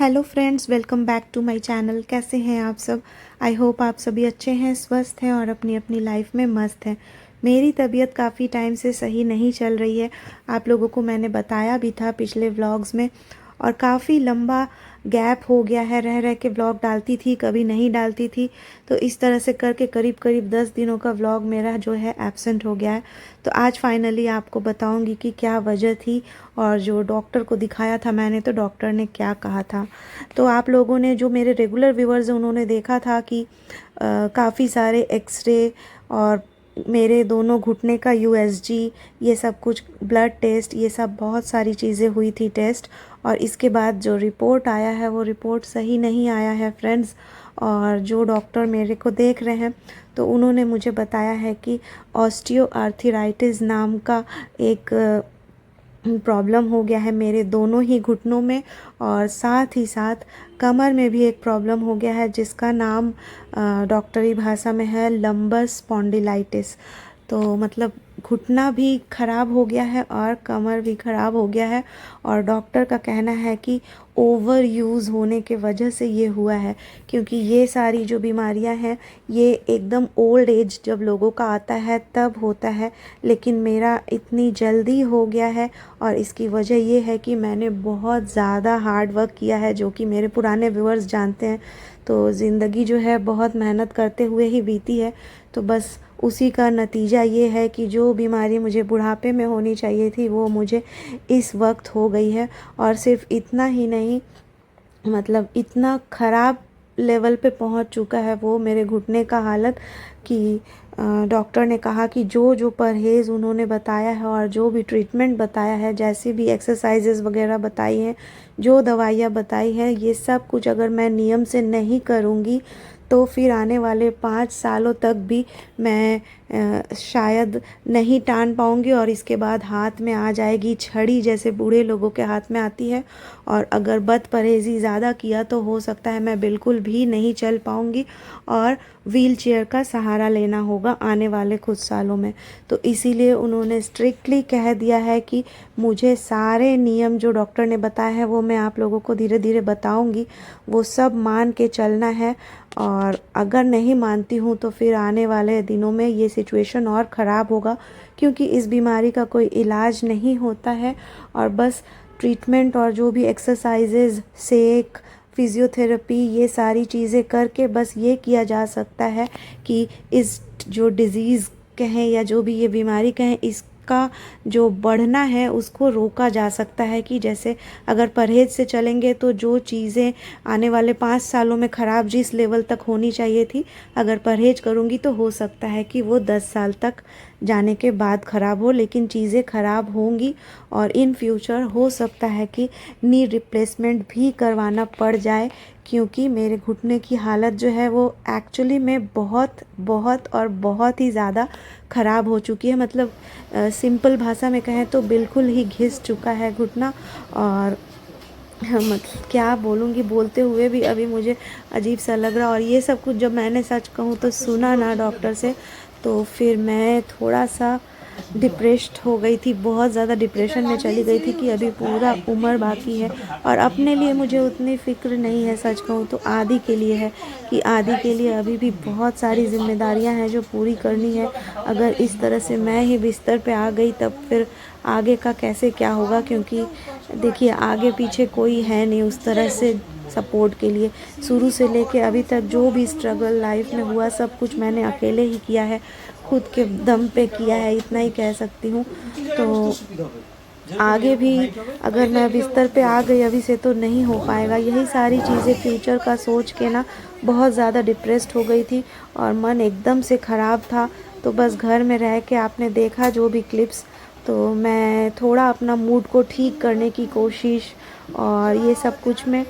Hello friends, welcome back to my channel. कैसे हैं आप सब? आई होप आप सभी अच्छे हैं, स्वस्थ हैं और अपनी अपनी लाइफ में मस्त हैं। मेरी तबीयत काफ़ी टाइम से सही नहीं चल रही है। आप लोगों को मैंने बताया भी था पिछले व्लॉग्स में, और काफ़ी लंबा गैप हो गया है। रह रह के व्लॉग डालती थी, कभी नहीं डालती थी, तो इस तरह से करके करीब करीब 10 दिनों का व्लॉग मेरा जो है एब्सेंट हो गया है। तो आज फाइनली आपको बताऊंगी कि क्या वजह थी, और जो डॉक्टर को दिखाया था मैंने, तो डॉक्टर ने क्या कहा था। तो आप लोगों ने, जो मेरे रेगुलर व्यूअर्स हैं, उन्होंने देखा था कि काफ़ी सारे एक्सरे और मेरे दोनों घुटने का यूएसजी, ये सब कुछ ब्लड टेस्ट, ये सब बहुत सारी चीज़ें हुई थी टेस्ट। और इसके बाद जो रिपोर्ट आया है वो रिपोर्ट सही नहीं आया है फ्रेंड्स। और जो डॉक्टर मेरे को देख रहे हैं, तो उन्होंने मुझे बताया है कि ऑस्टियोआर्थराइटिस नाम का एक प्रॉब्लम हो गया है मेरे दोनों ही घुटनों में, और साथ ही साथ कमर में भी एक प्रॉब्लम हो गया है जिसका नाम डॉक्टरी भाषा में है लंबर स्पॉन्डिलाइटिस। तो मतलब घुटना भी ख़राब हो गया है और कमर भी ख़राब हो गया है। और डॉक्टर का कहना है कि ओवर यूज़ होने के वजह से ये हुआ है, क्योंकि ये सारी जो बीमारियां हैं ये एकदम ओल्ड एज जब लोगों का आता है तब होता है, लेकिन मेरा इतनी जल्दी हो गया है। और इसकी वजह ये है कि मैंने बहुत ज़्यादा हार्ड वर्क किया है, जो कि मेरे पुराने व्यूअर्स जानते हैं। तो ज़िंदगी जो है बहुत मेहनत करते हुए ही बीती है। तो बस उसी का नतीजा ये है कि जो बीमारी मुझे बुढ़ापे में होनी चाहिए थी वो मुझे इस वक्त हो गई है। और सिर्फ इतना ही नहीं, मतलब इतना ख़राब लेवल पे पहुंच चुका है वो मेरे घुटने का हालत कि डॉक्टर ने कहा कि जो जो परहेज़ उन्होंने बताया है और जो भी ट्रीटमेंट बताया है, जैसे भी एक्सरसाइजेज़ वगैरह बताई हैं, जो दवाइयाँ बताई हैं, ये सब कुछ अगर मैं नियम से नहीं करूँगी तो फिर आने वाले 5 सालों तक भी मैं शायद नहीं टान पाऊँगी। और इसके बाद हाथ में आ जाएगी छड़ी, जैसे बूढ़े लोगों के हाथ में आती है। और अगर बद परहेज़ी ज़्यादा किया तो हो सकता है मैं बिल्कुल भी नहीं चल पाऊँगी और व्हील चेयर का सहारा लेना होगा आने वाले कुछ सालों में। तो इसीलिए उन्होंने स्ट्रिक्टली कह दिया है कि मुझे सारे नियम जो डॉक्टर ने बताया है वो मैं आप लोगों को धीरे धीरे बताऊंगी, वो सब मान के चलना है। और अगर नहीं मानती हूँ तो फिर आने वाले दिनों में ये सिचुएशन और ख़राब होगा, क्योंकि इस बीमारी का कोई इलाज नहीं होता है। और बस ट्रीटमेंट और जो भी एक्सरसाइजेज़, सेक, फिज़ियोथेरेपी, ये सारी चीज़ें करके बस ये किया जा सकता है कि इस जो डिज़ीज़ कहें या जो भी ये बीमारी कहें, इसका जो बढ़ना है उसको रोका जा सकता है। कि जैसे अगर परहेज़ से चलेंगे तो जो चीज़ें आने वाले 5 सालों में ख़राब जिस लेवल तक होनी चाहिए थी, अगर परहेज़ करूँगी तो हो सकता है कि वो 10 साल तक जाने के बाद ख़राब हो, लेकिन चीज़ें ख़राब होंगी। और इन फ्यूचर हो सकता है कि नी रिप्लेसमेंट भी करवाना पड़ जाए, क्योंकि मेरे घुटने की हालत जो है वो एक्चुअली में बहुत बहुत और बहुत ही ज़्यादा ख़राब हो चुकी है। मतलब सिंपल भाषा में कहें तो बिल्कुल ही घिस चुका है घुटना। और मतलब क्या बोलूँगी, बोलते हुए भी अभी मुझे अजीब सा लग रहा। और ये सब कुछ जब मैंने सच कहूँ तो सुना ना डॉक्टर से, तो फिर मैं थोड़ा सा डिप्रेस्ड हो गई थी, बहुत ज़्यादा डिप्रेशन में चली गई थी कि अभी पूरा उम्र बाकी है। और अपने लिए मुझे उतनी फ़िक्र नहीं है, सच कहूँ तो आदि के लिए है, कि आदि के लिए अभी भी बहुत सारी जिम्मेदारियां हैं जो पूरी करनी है। अगर इस तरह से मैं ही बिस्तर पे आ गई तब फिर आगे का कैसे क्या होगा, क्योंकि देखिए आगे पीछे कोई है नहीं उस तरह से सपोर्ट के लिए। शुरू से लेके अभी तक जो भी स्ट्रगल लाइफ में हुआ सब कुछ मैंने अकेले ही किया है, खुद के दम पे किया है, इतना ही कह सकती हूँ। तो आगे भी अगर मैं बिस्तर पे आ गई अभी से तो नहीं हो पाएगा। यही सारी चीज़ें फ्यूचर का सोच के ना बहुत ज़्यादा डिप्रेस्ड हो गई थी और मन एकदम से ख़राब था। तो बस घर में रह के आपने देखा जो भी क्लिप्स, तो मैं थोड़ा अपना मूड को ठीक करने की कोशिश, और ये सब कुछ में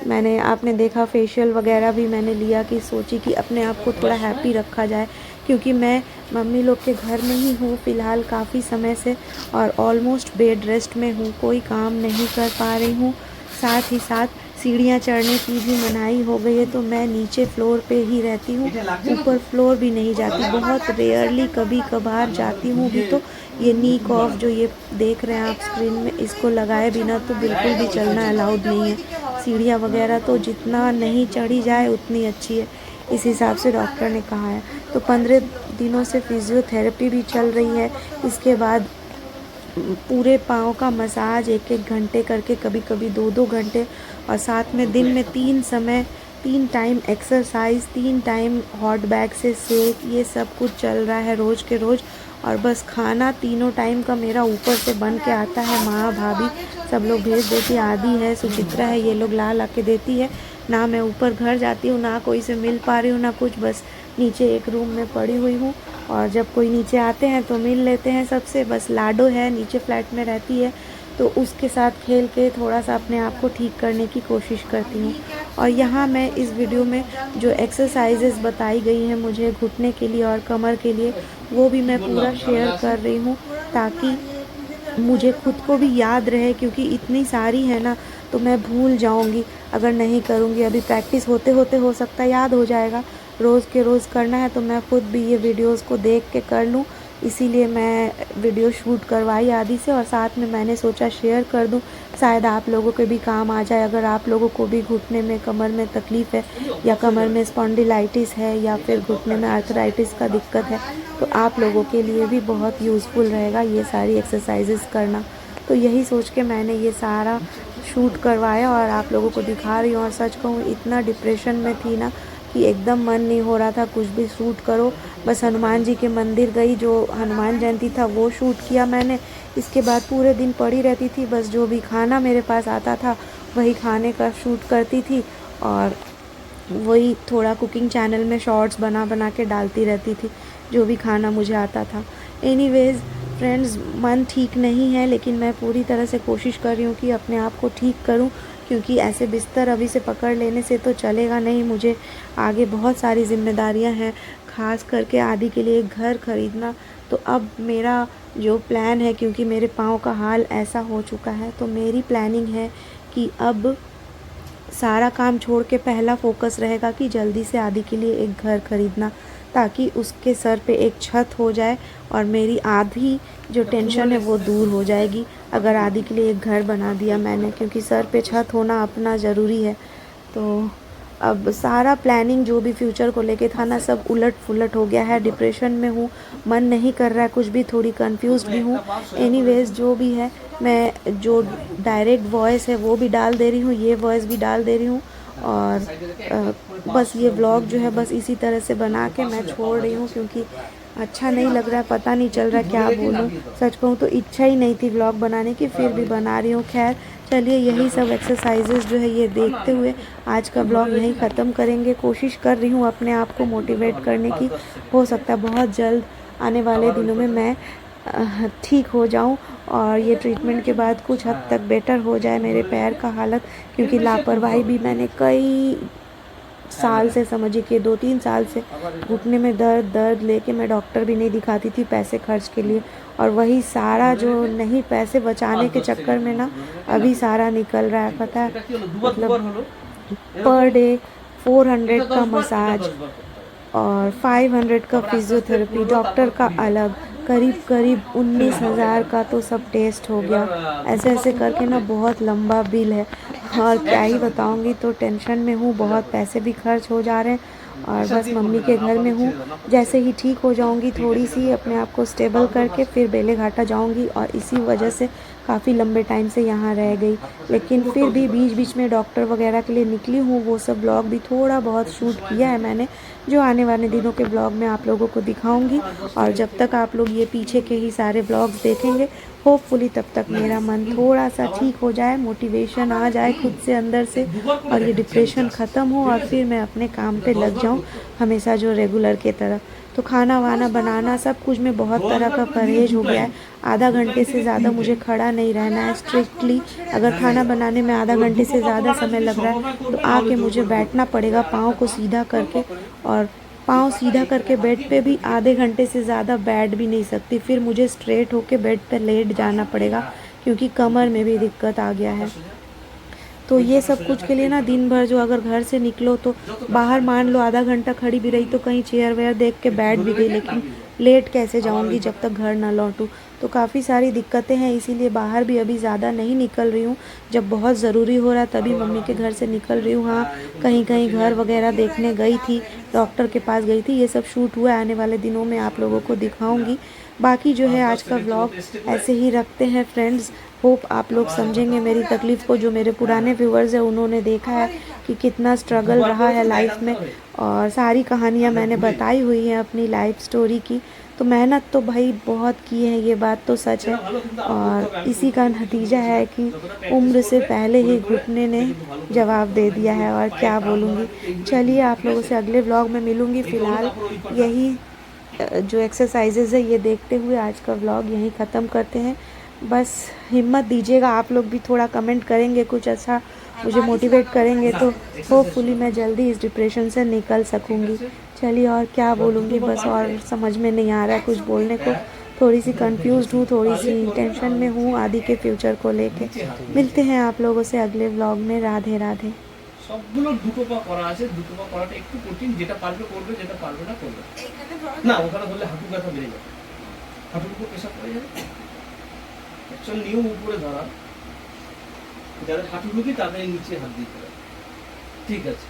मैंने, आपने देखा फेशियल वगैरह भी मैंने लिया, कि सोची कि अपने आप को थोड़ा हैप्पी रखा जाए, क्योंकि मैं मम्मी लोग के घर में ही हूँ फ़िलहाल काफ़ी समय से, और ऑलमोस्ट बेड रेस्ट में हूँ, कोई काम नहीं कर पा रही हूँ। साथ ही साथ सीढ़ियाँ चढ़ने की भी मनाही हो गई है, तो मैं नीचे फ्लोर पे ही रहती हूँ, ऊपर फ्लोर भी नहीं जाती, बहुत रेयरली कभी कभार जाती हूँ भी। तो ये नी कॉफ जो ये देख रहे हैं आप स्क्रीन में, इसको लगाए बिना तो बिल्कुल भी चलना अलाउड नहीं है। सीढ़ियाँ वगैरह तो जितना नहीं चढ़ी जाए उतनी अच्छी है, इस हिसाब से डॉक्टर ने कहा है। तो 15 दिनों से फिज़ियोथेरेपी भी चल रही है। इसके बाद पूरे पाँव का मसाज 1-1 घंटे करके, कभी कभी 2-2 घंटे, और साथ में दिन में 3 time exercise, 3 time hot bag से सेक, ये सब कुछ चल रहा है रोज़ के रोज़। और बस खाना तीनों टाइम का मेरा ऊपर से बन के आता है। माँ, भाभी सब लोग भेज देती है, आदि है, सुचित्रा है, ये लोग ला के देती है ना। मैं ऊपर घर जाती हूँ ना कोई से मिल पा रही हूँ ना कुछ, बस नीचे एक रूम में पड़ी हुई हूँ। और जब कोई नीचे आते हैं तो मिल लेते हैं सबसे। बस लाडो है, नीचे फ्लैट में रहती है, तो उसके साथ खेल के थोड़ा सा अपने आप को ठीक करने की कोशिश करती हूँ। और यहाँ मैं इस वीडियो में जो एक्सरसाइजेस बताई गई हैं मुझे घुटने के लिए और कमर के लिए, वो भी मैं पूरा शेयर कर रही हूँ ताकि मुझे खुद को भी याद रहे, क्योंकि इतनी सारी है ना तो मैं भूल जाऊंगी अगर नहीं करूंगी। अभी प्रैक्टिस होते होते हो सकता है याद हो जाएगा, रोज़ के रोज़ करना है तो मैं खुद भी ये वीडियोस को देख के कर लूँ, इसीलिए मैं वीडियो शूट करवाई आदि से। और साथ में मैंने सोचा शेयर कर दूँ, शायद आप लोगों के भी काम आ जाए। अगर आप लोगों को भी घुटने में, कमर में तकलीफ़ है, या कमर में स्पॉन्डिलाइटिस है, या फिर घुटने में आर्थराइटिस का दिक्कत है, तो आप लोगों के लिए भी बहुत यूज़फुल रहेगा ये सारी एक्सरसाइजेस करना। तो यही सोच के मैंने ये सारा शूट करवाया और आप लोगों को दिखा रही हूँ। और सच कहूँ इतना डिप्रेशन में थी ना कि एकदम मन नहीं हो रहा था कुछ भी शूट करो। बस हनुमान जी के मंदिर गई, जो हनुमान जयंती था वो शूट किया मैंने। इसके बाद पूरे दिन पड़ी रहती थी, बस जो भी खाना मेरे पास आता था वही खाने का शूट करती थी, और वही थोड़ा कुकिंग चैनल में शॉर्ट्स बना के डालती रहती थी, जो भी खाना मुझे आता था। एनीवेज़ फ्रेंड्स, मन ठीक नहीं है, लेकिन मैं पूरी तरह से कोशिश कर रही हूँ कि अपने आप को ठीक करूँ, क्योंकि ऐसे बिस्तर अभी से पकड़ लेने से तो चलेगा नहीं। मुझे आगे बहुत सारी जिम्मेदारियाँ हैं, ख़ास करके आदि के लिए एक घर ख़रीदना। तो अब मेरा जो प्लान है, क्योंकि मेरे पाँव का हाल ऐसा हो चुका है, तो मेरी प्लानिंग है कि अब सारा काम छोड़ के पहला फोकस रहेगा कि जल्दी से आदि के लिए एक घर ख़रीदना, ताकि उसके सर पे एक छत हो जाए और मेरी आधी जो टेंशन है वो दूर हो जाएगी अगर आदि के लिए एक घर बना दिया मैंने, क्योंकि सर पे छत होना अपना ज़रूरी है। तो अब सारा प्लानिंग जो भी फ्यूचर को लेके था ना, सब उलट पुलट हो गया है। डिप्रेशन में हूँ, मन नहीं कर रहा है कुछ भी, थोड़ी कंफ्यूज्ड भी हूँ। एनीवेज जो भी है, मैं जो डायरेक्ट वॉइस है वो भी डाल दे रही हूँ, ये वॉइस भी डाल दे रही हूँ। और बस ये व्लॉग जो है बस इसी तरह से बना के मैं छोड़ रही हूँ, क्योंकि अच्छा नहीं लग रहा है, पता नहीं चल रहा क्या बोलूँ। सच कहूँ तो इच्छा ही नहीं थी व्लॉग बनाने की, फिर भी बना रही हूँ। खैर चलिए, यही सब एक्सरसाइजेज जो है ये देखते हुए आज का व्लॉग यहीं ख़त्म करेंगे। कोशिश कर रही हूँ अपने आप को मोटिवेट करने की, हो सकता है बहुत जल्द आने वाले दिनों में मैं ठीक हो जाऊं और ये ट्रीटमेंट के बाद कुछ हद तक बेटर हो जाए मेरे पैर का हालत, क्योंकि लापरवाही भी मैंने कई साल से, समझिए कि 2-3 साल से घुटने में दर्द लेके मैं डॉक्टर भी नहीं दिखाती थी पैसे खर्च के लिए, और वही सारा जो नहीं पैसे बचाने के चक्कर में ना अभी सारा निकल रहा है। पता है, मतलब पर डे 400 का मसाज और 500 का फिजियोथेरेपी, डॉक्टर का अलग, करीब 19,000 का तो सब टेस्ट हो गया। ऐसे ऐसे करके ना बहुत लंबा बिल है, और क्या ही बताऊंगी। तो टेंशन में हूँ, बहुत पैसे भी खर्च हो जा रहे हैं, और बस मम्मी के घर में हूँ। जैसे ही ठीक हो जाऊंगी, थोड़ी सी अपने आप को स्टेबल करके फिर बेलेघाटा जाऊंगी, और इसी वजह से काफ़ी लंबे टाइम से यहाँ रह गई। लेकिन फिर भी बीच बीच में डॉक्टर वगैरह के लिए निकली हूँ, वो सब ब्लॉग भी थोड़ा बहुत शूट किया है मैंने, जो आने वाले दिनों के ब्लॉग में आप लोगों को दिखाऊंगी। और जब तक आप लोग ये पीछे के ही सारे ब्लॉग्स देखेंगे, होपफुली तब तक मेरा मन थोड़ा सा ठीक हो जाए, मोटिवेशन आ जाए खुद से अंदर से, और ये डिप्रेशन ख़त्म हो, और फिर मैं अपने काम पे लग जाऊँ हमेशा जो रेगुलर के तरह। तो खाना वाना बनाना सब कुछ में बहुत तरह का परहेज हो गया है। आधा घंटे से ज़्यादा मुझे खड़ा नहीं रहना है स्ट्रिक्टली। अगर खाना बनाने में आधा घंटे से ज़्यादा समय लग रहा है तो आके मुझे बैठना पड़ेगा पाँव को सीधा करके, और पाँव सीधा करके बेड पे भी आधे घंटे से ज़्यादा बैठ भी नहीं सकती, फिर मुझे स्ट्रेट होके बेड पे लेट जाना पड़ेगा, क्योंकि कमर में भी दिक्कत आ गया है। तो ये सब कुछ के लिए ना दिन भर जो अगर घर से निकलो तो बाहर मान लो आधा घंटा खड़ी भी रही तो कहीं चेयर वेयर देख के बैठ भी गई, लेकिन लेट कैसे जाऊंगी जब तक घर ना लौटूँ। तो काफ़ी सारी दिक्कतें हैं, इसीलिए बाहर भी अभी ज़्यादा नहीं निकल रही हूँ। जब बहुत ज़रूरी हो रहा तभी मम्मी के घर से निकल रही हूँ। हाँ, कहीं कहीं घर वगैरह देखने गई थी, डॉक्टर के पास गई थी। ये सब शूट हुआ है, आने वाले दिनों में आप लोगों को दिखाऊंगी। बाकी जो है आज का व्लॉग ऐसे ही रखते हैं फ्रेंड्स। होप आप लोग समझेंगे मेरी तकलीफ़ को। जो मेरे पुराने व्यूवर्स हैं उन्होंने देखा है कि कितना स्ट्रगल रहा है लाइफ में, और सारी कहानियाँ मैंने बताई हुई हैं अपनी लाइफ स्टोरी की। तो मेहनत तो भाई बहुत की है, ये बात तो सच है, और इसी का नतीजा है कि उम्र से पहले ही घुटने ने जवाब दे दिया है, और क्या बोलूँगी। चलिए आप लोगों से अगले व्लॉग में मिलूँगी। फ़िलहाल यही जो एक्सरसाइजेज़ है ये देखते हुए आज का व्लॉग यहीं ख़त्म करते हैं। बस हिम्मत दीजिएगा, आप लोग भी थोड़ा कमेंट करेंगे, कुछ अच्छा मुझे मोटिवेट करेंगे तो होपफुली मैं जल्दी इस डिप्रेशन से निकल सकूँगी। चलिए और क्या बोलूँगी, बस और समझ में नहीं आ रहा है कुछ बोलने को। थोड़ी सी कंफ्यूज्ड हूँ, थोड़ी सी टेंशन में हूँ आदि के फ्यूचर को लेके। मिलते हैं आप लोगों से अगले व्लॉग में। राधे राधे। সবগুলো দুটো পা করা আছে, দুটো পা করাটা একটু কঠিন, যেটা পারবে করবে, যেটা পারবে না করবে না। ওখানে ধরলে হাঁটু ব্যথা বেড়ে যাবে, হাঁটুর উপর প্রেশার পড়ে যাবে। অ্যাকচুয়াল নিয়ম উপরে ধরা, যাদের হাঁটু ঢুকি তাদের নিচে হাত দিতে হবে। ঠিক আছে,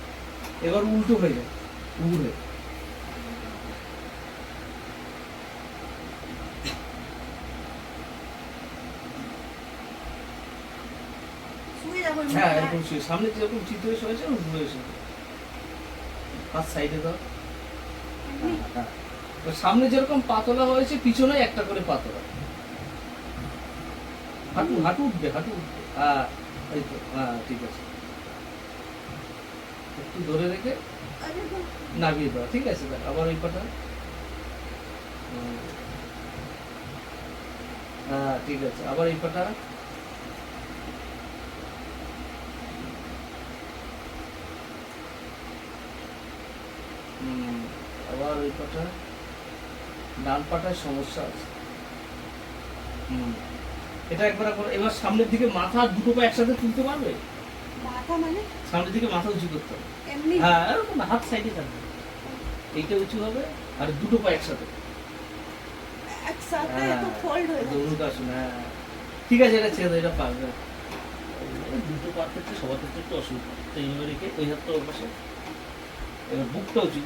এবার উল্টো হয়ে যাবে, উল্টো হয়ে হ্যাঁ এরকম শুয়ে সামনে যেরকম চিত্র হয়েছে উল্টো হয়েছে, হাত সাইডে দাও। হ্যাঁ, সামনে যেরকম পাতলা হয়েছে পিছনে একটা করে পাতলা। হাঁটু হাঁটু উঠবে, হাঁটু উঠবে। হ্যাঁ এই তো, হ্যাঁ ঠিক আছে। একটু ধরে রেখে নামিয়ে দাও। ঠিক আছে, আবার ওই পাটা। হ্যাঁ ঠিক আছে, আবার এই পাটা। আবার ওই পাটা। ডান পাটায় সমস্যা আছে। এটা একবার করো। এবার সামনের দিকে মাথা দুটো পা একসাথে তুলতে পারবে? মাথা মানে সামনের দিকে মাথা উঁচু করতে হবে। এমনি? হ্যাঁ এরকম হাত সাইডে থাকবে, এইটা উঁচু হবে আর দুটো পা একসাথে। একসাথে তো ফোল্ড হয়ে যাবে। অনুকাশন, হ্যাঁ ঠিক আছে, এটা ছেড়ে দাও, এটা পারবে। দুটো পা ক্ষেত্রে সবার ক্ষেত্রে একটু অসুবিধা। তো এইভাবে রেখে ওই হাতটা ওর পাশে, এবার বুকটা উঁচু,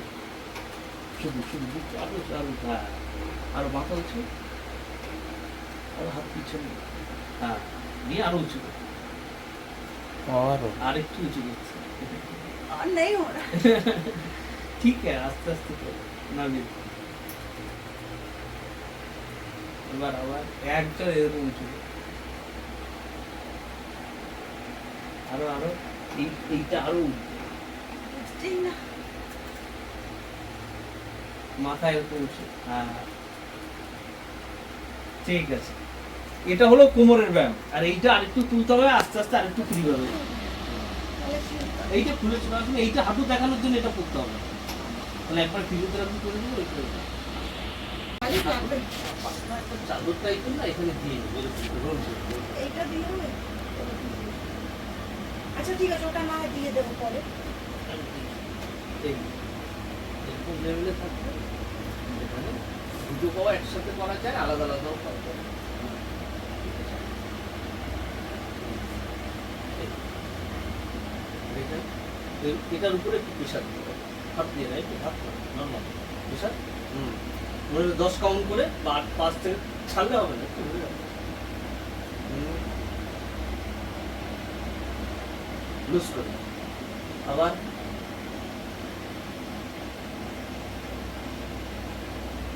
শুধু শুধু বুক আরো উঁচু, আরো হ্যাঁ আরো মাথা উঁচু, আরো হাত পিছনে, হ্যাঁ নিয়ে আরো উঁচু, আর একটু উঁচু করছে। और नहीं हो रहा। ঠিক আছে, আস্তে আস্তে নামিয়ে। এবার আবার একটা এরকম উঁচু, আরো আরো এইটা আরো ठीक ना। মাথা এরকম উঁচু, হ্যাঁ ঠিক আছে। এটা হলো কোমরের ব্যায়াম, আর এইটা আরেকটু তুলতে হবে, আস্তে আস্তে আরেকটু ফ্রি হবে। এইটা খুলে চলে আসবে, এইটা হাঁটু দেখানোর জন্য এটা করতে হবে। তাহলে একবার ফিজিওথেরাপি করে দিলে ওইটা চাদর টাইপের না এখানে দিয়ে রোল এইটা দিয়ে হবে। আচ্ছা ঠিক আছে, ওটা না হয় দিয়ে দেবো পরে। এরকম লেভেলে থাকবে, যেখানে দুটো পাওয়া একসাথে করা যায়, আলাদা আলাদাও করা যায়। এটার উপরে একটু প্রেশার দিতে হবে, হাত দিয়ে নেয়, একটু হাত নর্মাল প্রেশার। মনে 10 কাউন্ট করে 5 থেকে ছাড়লে হবে না, একটু ঘুরে যাবে। লুজ করে আবার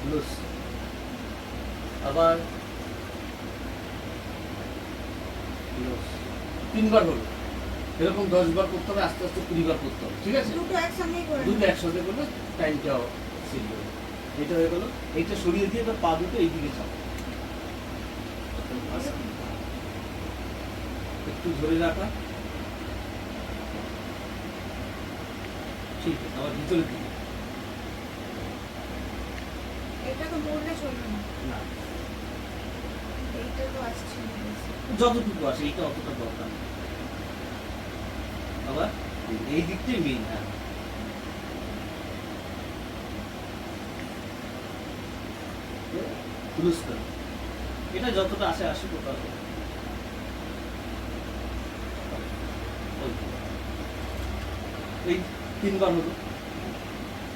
লুজ, আবার লুজ। 3 বার হলো, এরকম 10 বার করতে হবে, আস্তে আস্তে 20 বার করতে হবে। ঠিক আছে, দুটো একসঙ্গেই করে দুটো একসাথে করলে টাইমটাও সেভ হবে। এটা হয়ে গেল, এইটা সরিয়ে দিয়ে এবার পা দুটো এইদিকে চাপ, একটু ধরে রাখা। ঠিক আছে, আবার ভিতরে দিকে এটা তো মোড়লে চলবে না। না, এইটা তো আসছে না বেশি। যতটুকু আসে এইটা অতটা দরকার নেই। আবার এই দিকটাই মেইন। হ্যাঁ লুজ করে এটা যতটা আসে আসে টোটাল এই 3 বার হলো,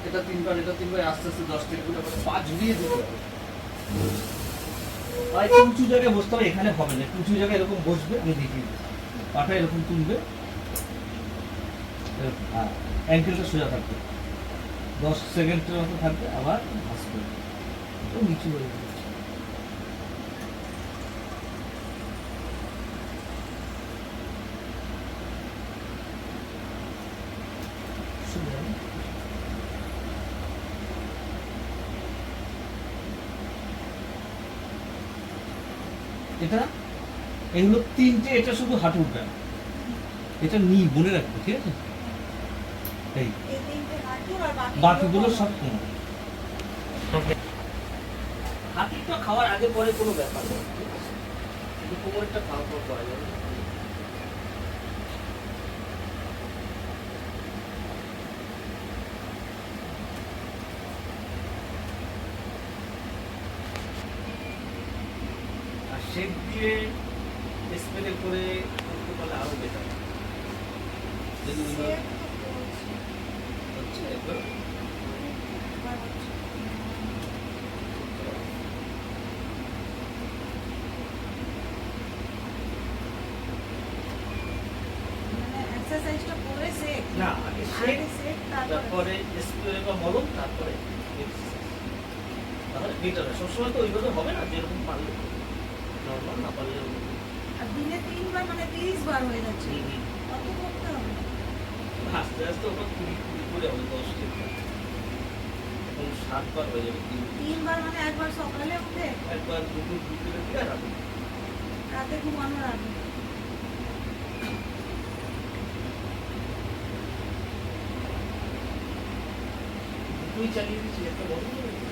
এটা 3 বার, এটা 3 বার, আস্তে আস্তে 10 থেকে করে পা ঝুলিয়ে দিতে হবে। আর একটু উঁচু জায়গায় বসতে হবে, এখানে হবে না, একটু উঁচু জায়গায় এরকম বসবে, আমি দেখিয়ে দিচ্ছি। পাটা এরকম তুলবে, অ্যাঙ্কেলটা সোজা থাকবে, 10 সেকেন্ডের মতো থাকবে, আবার ভাসবে, ও নিচু হয়ে যাবে। এটা এগুলো 3টে, এটা শুধু হাঁটুর ব্যায়াম, এটা নি মনে রাখবে, ঠিক আছে? এই এই তিনটে হাঁটুর আর বাকিগুলো সব কোমর। হাঁটুরটা খাওয়ার আগে পরে কোনো ব্যাপার নেই, ঠিক আছে? কিন্তু কোমরটা খাওয়ার পর করা যাবে। আর শেপ দিয়ে স্প্রে করে করতে পারলে আরো বেটার। যদি সেট তো করছি। হচ্ছে এবার এবার হচ্ছে। মানে এক্সারসাইজটা করে সেট না, আগে শেপ, আগে সেট তারপরে তারপরে স্প্রে বা মলম, তারপরে exercise। তাহলে বেটার হয়। সবসময় তো ওইভাবে হবে না, যেরকম পারলে নর্মাল, না পারলে ওরকম। আর দিনে 3 বার মানে 30 বার হয়ে যাচ্ছে কত করতে হবে আস্তে আস্তে ওটা 20 করে হবে, 10 থেকে এখন 7 বার হয়ে যাবে। 3 বার মানে একবার সকালে উঠে একবার দুপুর দুপুরে দিয়ে আর রাতে। রাতে ঘুমানোর আগে দুটোই চালিয়ে দিচ্ছি, একটা বন্ধ করে দিচ্ছি।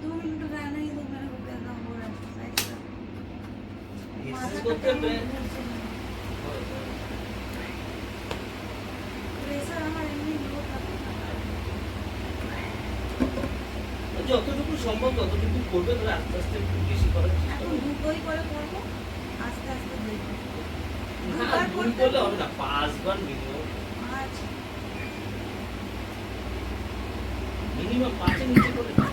दो मिनट रहना ही तो मेरे को करना हो रहा है एक्सरसाइज का Exercise করতে হবে। प्रेशर আমার এমনি লো থাকে যতটুকু সম্ভব ততটুকু করবে, তবে আস্তে আস্তে একটু বেশি করার চেষ্টা এখন করবে। দুটোই করে করব আস্তে আস্তে দেখব না, দুবার দুই করতে করলে হবে না, 5 বার মিনিমাম, আচ্ছা মিনিমাম 5 এর নিচে করলে না।